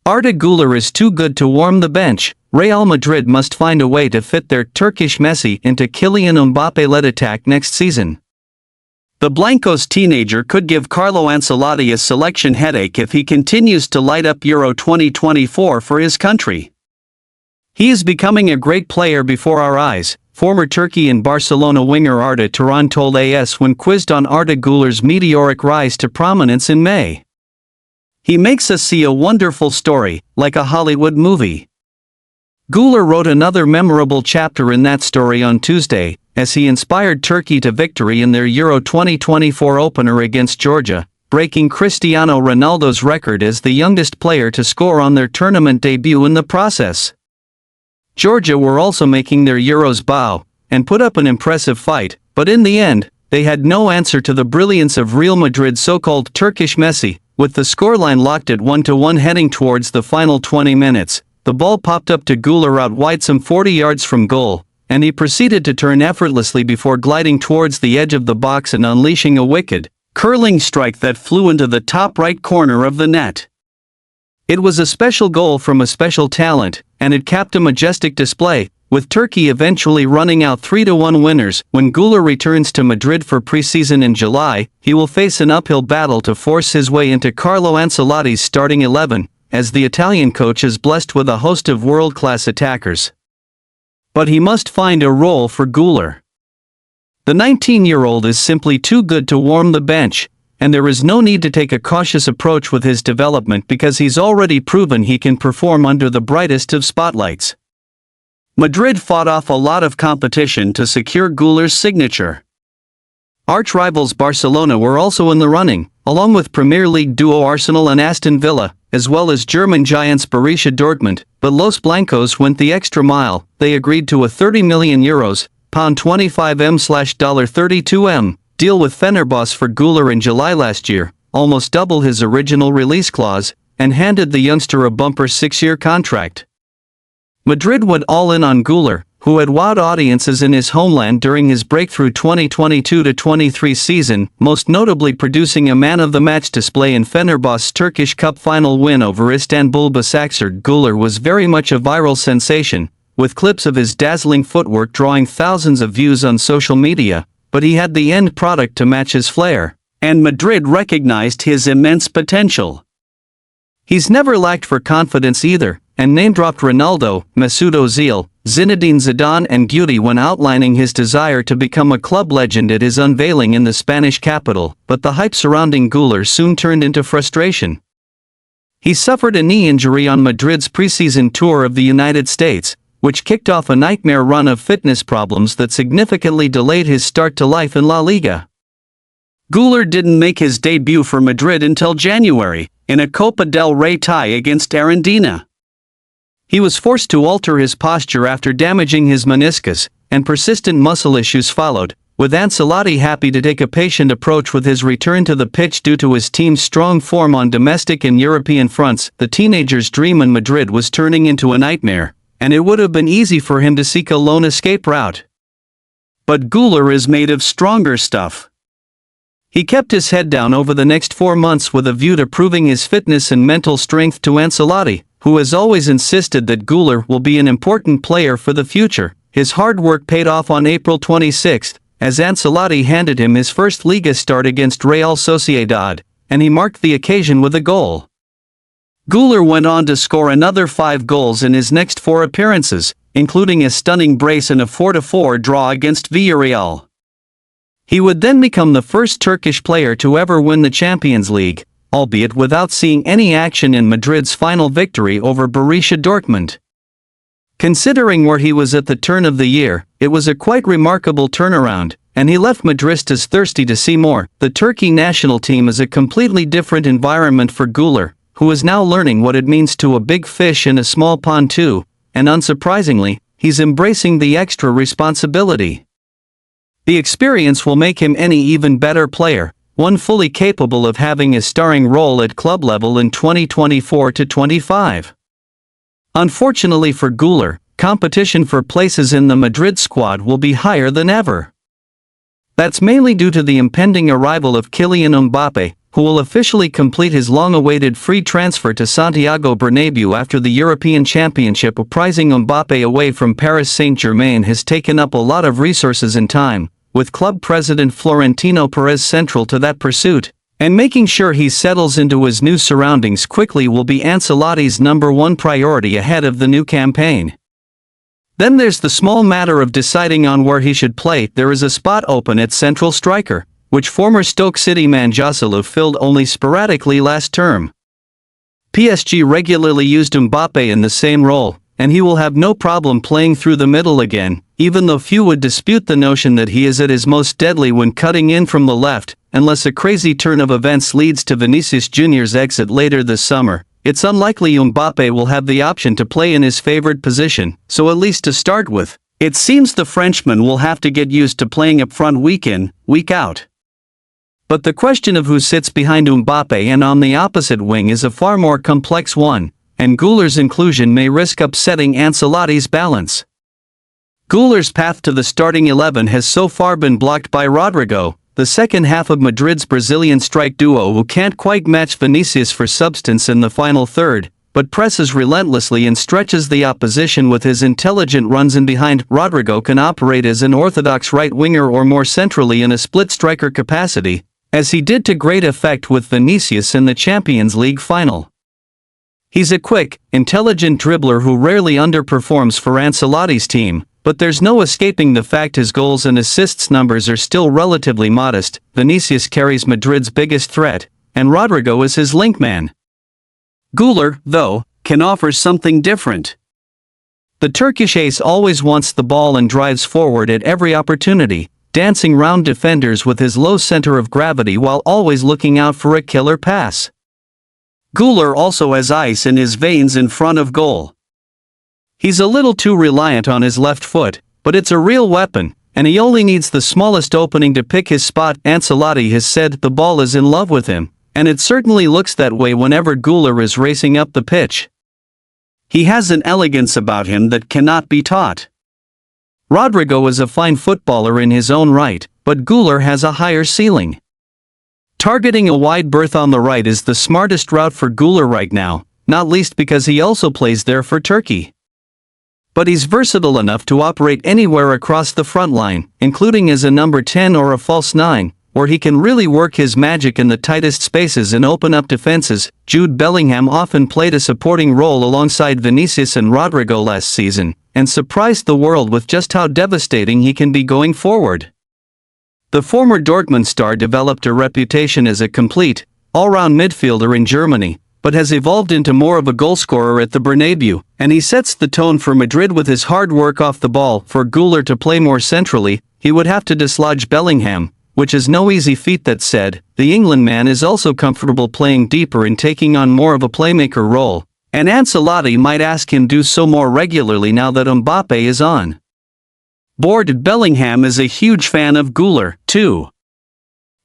Arda Guler is too good to warm the bench. Real Madrid must find a way to fit their Turkish Messi into Kylian Mbappe-led attack next season. The Blancos teenager could give Carlo Ancelotti a selection headache if he continues to light up Euro 2024 for his country. He is becoming a great player before our eyes, former Turkey and Barcelona winger Arda Turan told AS when quizzed on Arda Guler's meteoric rise to prominence in May. "He makes us see a wonderful story, like a Hollywood movie." Guler wrote another memorable chapter in that story on Tuesday, as he inspired Turkey to victory in their Euro 2024 opener against Georgia, breaking Cristiano Ronaldo's record as the youngest player to score on their tournament debut in the process. Georgia were also making their Euros bow, and put up an impressive fight, but in the end, they had no answer to the brilliance of Real Madrid's so-called Turkish Messi. With the scoreline locked at 1-1 heading towards the final 20 minutes, the ball popped up to Guler out wide some 40 yards from goal, and he proceeded to turn effortlessly before gliding towards the edge of the box and unleashing a wicked, curling strike that flew into the top right corner of the net. It was a special goal from a special talent, and it capped a majestic display, with Turkey eventually running out 3-1 winners. When Guler returns to Madrid for pre-season in July, he will face an uphill battle to force his way into Carlo Ancelotti's starting 11, as the Italian coach is blessed with a host of world-class attackers. But he must find a role for Guler. The 19-year-old is simply too good to warm the bench, and there is no need to take a cautious approach with his development because he's already proven he can perform under the brightest of spotlights. Madrid fought off a lot of competition to secure Guler's signature. Arch-rivals Barcelona were also in the running, along with Premier League duo Arsenal and Aston Villa, as well as German giants Borussia Dortmund, but Los Blancos went the extra mile. They agreed to a €30 million, £25M/$32M, deal with Fenerbahce for Guler in July last year, almost double his original release clause, and handed the youngster a bumper 6-year contract. Madrid went all in on Guler, who had wowed audiences in his homeland during his breakthrough 2022-23 season, most notably producing a man-of-the-match display in Fenerbahce's Turkish Cup final win over Istanbul Basaksehir. Guler was very much a viral sensation, with clips of his dazzling footwork drawing thousands of views on social media, but he had the end product to match his flair, and Madrid recognized his immense potential. He's never lacked for confidence either, and name-dropped Ronaldo, Mesut Ozil, Zinedine Zidane and Guti when outlining his desire to become a club legend at his unveiling in the Spanish capital, but the hype surrounding Guler soon turned into frustration. He suffered a knee injury on Madrid's preseason tour of the United States, which kicked off a nightmare run of fitness problems that significantly delayed his start to life in La Liga. Guler didn't make his debut for Madrid until January, in a Copa del Rey tie against Arandina. He was forced to alter his posture after damaging his meniscus, and persistent muscle issues followed, with Ancelotti happy to take a patient approach with his return to the pitch due to his team's strong form on domestic and European fronts. The teenager's dream in Madrid was turning into a nightmare, and it would have been easy for him to seek a lone escape route. But Guler is made of stronger stuff. He kept his head down over the next 4 months with a view to proving his fitness and mental strength to Ancelotti, who has always insisted that Guler will be an important player for the future. His hard work paid off on April 26, as Ancelotti handed him his first Liga start against Real Sociedad, and he marked the occasion with a goal. Guler went on to score another 5 goals in his next 4 appearances, including a stunning brace and a 4-4 draw against Villarreal. He would then become the first Turkish player to ever win the Champions League, albeit without seeing any action in Madrid's final victory over Borussia Dortmund. Considering where he was at the turn of the year, it was a quite remarkable turnaround, and he left Madridistas thirsty to see more. The Turkey national team is a completely different environment for Guler, who is now learning what it means to a big fish in a small pond too, and unsurprisingly, he's embracing the extra responsibility. The experience will make him an even better player, one fully capable of having a starring role at club level in 2024-25. Unfortunately for Guler, competition for places in the Madrid squad will be higher than ever. That's mainly due to the impending arrival of Kylian Mbappé, who will officially complete his long-awaited free transfer to Santiago Bernabéu after the European Championship. Prizing Mbappé away from Paris Saint-Germain has taken up a lot of resources and time, with club president Florentino Perez central to that pursuit, and making sure he settles into his new surroundings quickly will be Ancelotti's #1 priority ahead of the new campaign. Then there's the small matter of deciding on where he should play. There is a spot open at central striker, which former Stoke City man Joselu filled only sporadically last term. PSG regularly used Mbappé in the same role, and he will have no problem playing through the middle again, even though few would dispute the notion that he is at his most deadly when cutting in from the left, unless a crazy turn of events leads to Vinicius Jr.'s exit later this summer. It's unlikely Mbappé will have the option to play in his favored position, so at least to start with, it seems the Frenchman will have to get used to playing up front week in, week out. But the question of who sits behind Mbappé and on the opposite wing is a far more complex one, and Güler's inclusion may risk upsetting Ancelotti's balance. Güler's path to the starting 11 has so far been blocked by Rodrigo, the second half of Madrid's Brazilian strike duo who can't quite match Vinicius for substance in the final third, but presses relentlessly and stretches the opposition with his intelligent runs in behind. Rodrigo can operate as an orthodox right winger or more centrally in a split striker capacity, as he did to great effect with Vinicius in the Champions League final. He's a quick, intelligent dribbler who rarely underperforms for Ancelotti's team, but there's no escaping the fact his goals and assists numbers are still relatively modest. Vinicius carries Madrid's biggest threat, and Rodrigo is his linkman. Güler, though, can offer something different. The Turkish ace always wants the ball and drives forward at every opportunity, dancing round defenders with his low center of gravity while always looking out for a killer pass. Güler also has ice in his veins in front of goal. He's a little too reliant on his left foot, but it's a real weapon, and he only needs the smallest opening to pick his spot. Ancelotti has said the ball is in love with him, and it certainly looks that way whenever Güler is racing up the pitch. He has an elegance about him that cannot be taught. Rodrigo is a fine footballer in his own right, but Güler has a higher ceiling. Targeting a wide berth on the right is the smartest route for Güler right now, not least because he also plays there for Turkey. But he's versatile enough to operate anywhere across the front line, including as a number 10 or a false 9, where he can really work his magic in the tightest spaces and open up defenses. Jude Bellingham often played a supporting role alongside Vinicius and Rodrigo last season, and surprised the world with just how devastating he can be going forward. The former Dortmund star developed a reputation as a complete, all-round midfielder in Germany, but has evolved into more of a goalscorer at the Bernabéu, and he sets the tone for Madrid with his hard work off the ball. For Güler to play more centrally, he would have to dislodge Bellingham, which is no easy feat. That said, the England man is also comfortable playing deeper and taking on more of a playmaker role, and Ancelotti might ask him do so more regularly now that Mbappé is on board. Bellingham is a huge fan of Güler, too.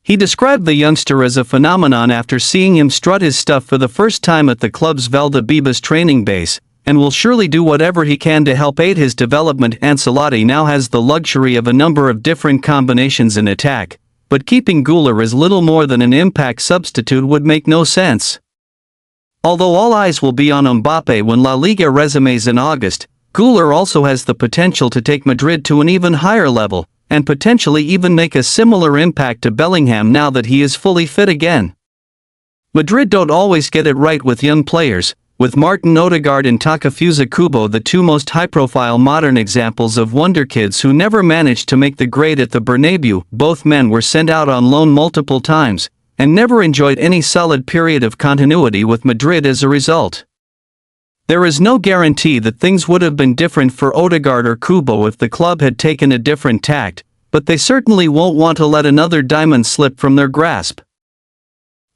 He described the youngster as a phenomenon after seeing him strut his stuff for the first time at the club's Valdebebas training base, and will surely do whatever he can to help aid his development. Ancelotti now has the luxury of a number of different combinations in attack, but keeping Güler as little more than an impact substitute would make no sense. Although all eyes will be on Mbappé when La Liga resumes in August, Güler also has the potential to take Madrid to an even higher level, and potentially even make a similar impact to Bellingham now that he is fully fit again. Madrid don't always get it right with young players, with Martin Odegaard and Takefusa Kubo the two most high-profile modern examples of wonderkids who never managed to make the grade at the Bernabéu. Both men were sent out on loan multiple times, and never enjoyed any solid period of continuity with Madrid as a result. There is no guarantee that things would have been different for Odegaard or Kubo if the club had taken a different tact, but they certainly won't want to let another diamond slip from their grasp.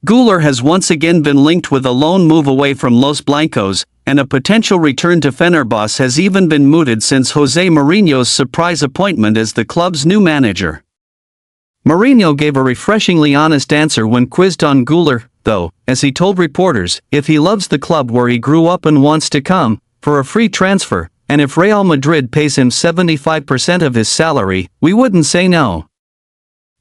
Güler has once again been linked with a loan move away from Los Blancos, and a potential return to Fenerbahce has even been mooted since Jose Mourinho's surprise appointment as the club's new manager. Mourinho gave a refreshingly honest answer when quizzed on Güler, though, as he told reporters, if he loves the club where he grew up and wants to come, for a free transfer, and if Real Madrid pays him 75% of his salary, we wouldn't say no.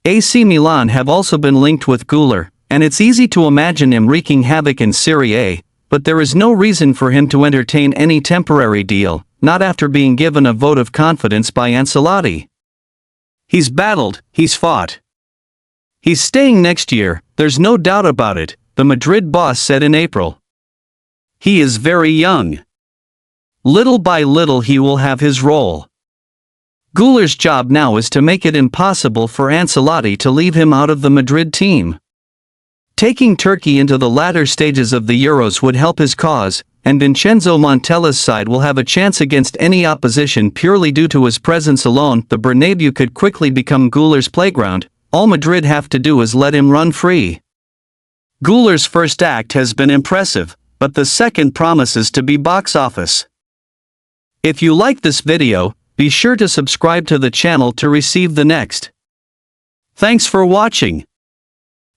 AC Milan have also been linked with Guler, and it's easy to imagine him wreaking havoc in Serie A, but there is no reason for him to entertain any temporary deal, not after being given a vote of confidence by Ancelotti. He's battled, he's fought. He's staying next year, there's no doubt about it, the Madrid boss said in April. He is very young. Little by little he will have his role. Guler's job now is to make it impossible for Ancelotti to leave him out of the Madrid team. Taking Turkey into the latter stages of the Euros would help his cause, and Vincenzo Montella's side will have a chance against any opposition purely due to his presence alone. The Bernabeu could quickly become Guler's playground. All Madrid have to do is let him run free. Guler's first act has been impressive, but the second promises to be box office. If you like this video, be sure to subscribe to the channel to receive the next. Thanks for watching.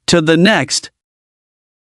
To the next.